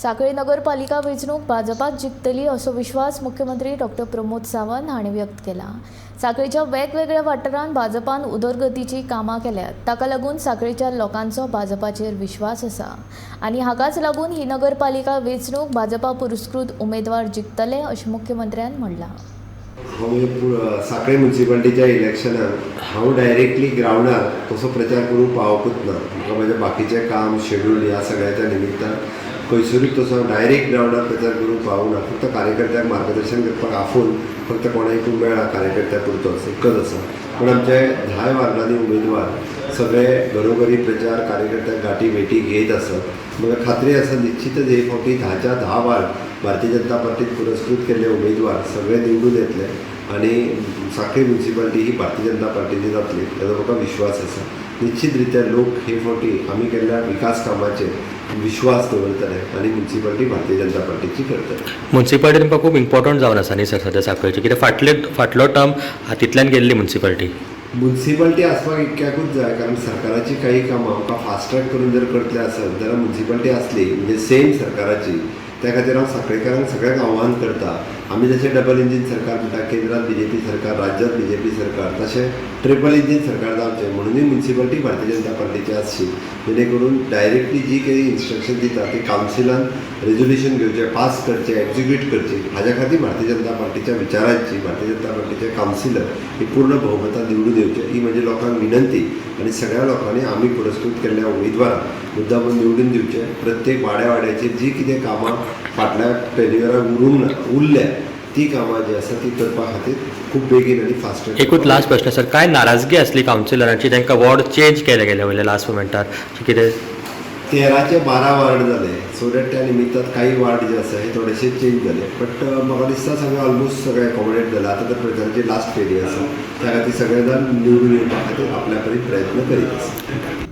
सांखळी नगरपालिका वेंचणूक भाजपात जिखतली असो विश्वास मुख्यमंत्री डॉ. प्रमोद सावंत हांणी व्यक्त केला। सांखळीच्या वेगवेगळ्या वाठारांत भाजपान उदरगतीची कामां केल्यात, ताका लागून सांखळीच्या लोकांचो भाजपाचेर विश्वास आसा आनी हाकाच लागून ही नगरपालिका वेंचणूक भाजपा पुरस्कृत उमेदवार जिखतले अशें मुख्यमंत्र्यान म्हणलां। सांखळी म्युनिसिपालिटीच्या इलेक्शनाक हांव डायरेक्टली ग्रावंडार तसो प्रचार करूंक पावोकूच ना। म्हाका म्हजें बाकीचें काम शेड्यूल ह्या सगळ्याच्या निमित्तान खंयसरूच तसो डायरेक्ट ग्रावंडार प्रचार करूंक पावूंक फक्त कार्यकर्त्यांक मार्गदर्शन करपाक आफून फक्त कोणाक मेळ्ळा कार्यकर्त्या पुरतोच एकच आसा। पूण आमचे 10 वार्डांनी उमेदवार सगळे घरोघरी प्रचार कार्यकर्त्यांक गाठी भेटी घेत आसत। म्हाका खात्री आसा निश्चितच हे फावटी 10च्या 10 वार्ड भारतीय जनता पार्टीन पुरस्कृत केल्ले उमेदवार सगळे निवडून येतले आनी सांखळी म्युनिसिपालिटी ही भारतीय जनता पार्टीची जातली हाचो म्हाका विश्वास आसा। निश्चित रित्या लोक हे फावटी आमी केल्ल्या विकास कामाचेर विश्वास दवरतले आनी म्युनिसिपालिटी भारतीय जनता पार्टीची करतले। म्युनिसिपालिटी तुमकां खूब इम्पॉर्टंट जावन आसा न्ही सर सद्या सांखळीची, कित्याक फाटलो टर्म हातींतल्यान गेल्ली म्युनिसिपालिटी आसपाक इतक्याकूच जाय, कारण सरकाराची काही कामां आमकां फास्ट ट्रॅक करून जर करतले आसत जाल्यार म्युनिसिपालिटी आसली म्हणजे सेम सरकाराची, त्या खातीर हांव सांखळेकारांक सगळ्यांक आव्हान करता। आमी जशें डबल इंजीन सरकार म्हणटा, केंद्रांत BJP सरकार, राज्यांत BJP सरकार, तशें ट्रिपल इंजीन सरकार जावचें म्हणूनय म्युनिसिपालिटी भारतीय जनता पार्टीची आसची, जेणे करून डायरेक्टली जी काही इन्स्ट्रक्शन दिता ती कावन्सिलान रेजोल्युशन घेवचें, पास करचें, एक्झिक्यूट करचें, हाज्या खातीर भारतीय जनता पार्टीच्या विचारांची भारतीय जनता पार्टीचे कावन्सिलर ही पूर्ण भोवमतान निवडून येवचे ही म्हणजे लोकांक विनंती। आनी सगळ्या लोकांनी आमी पुरस्कृत केल्ल्या उमेदवारांक मुद्दामून निवडून दिवचे। प्रत्येक वाड्याचेर जी कितें कामां फाटल्या टेन्युअराक उरल्या ती कामां जी आसा ती करपा खातीर खूब बेगीन आनी फास्ट। एकूच लास्ट प्रश्न सर, काय नाराजगी आसली कावन्सिलरांची, तांकां वॉर्ड चेंज केले गेले वयले लास्ट मोमेंटार कितें 13चे 12 वार्ड जाले, सो दॅट त्या निमित्तान काही वार्ड जे आसा हे थोडेशे चेंज जाले, बट म्हाका दिसता सगळें ऑलमोस्ट सगळें एकोमोडेट जालां। आतां तर प्रचाराची लास्ट फेरी आसा, त्या खातीर सगळे जाण निवडून येवपा खातीर आपल्या परीन प्रयत्न करीत आसा।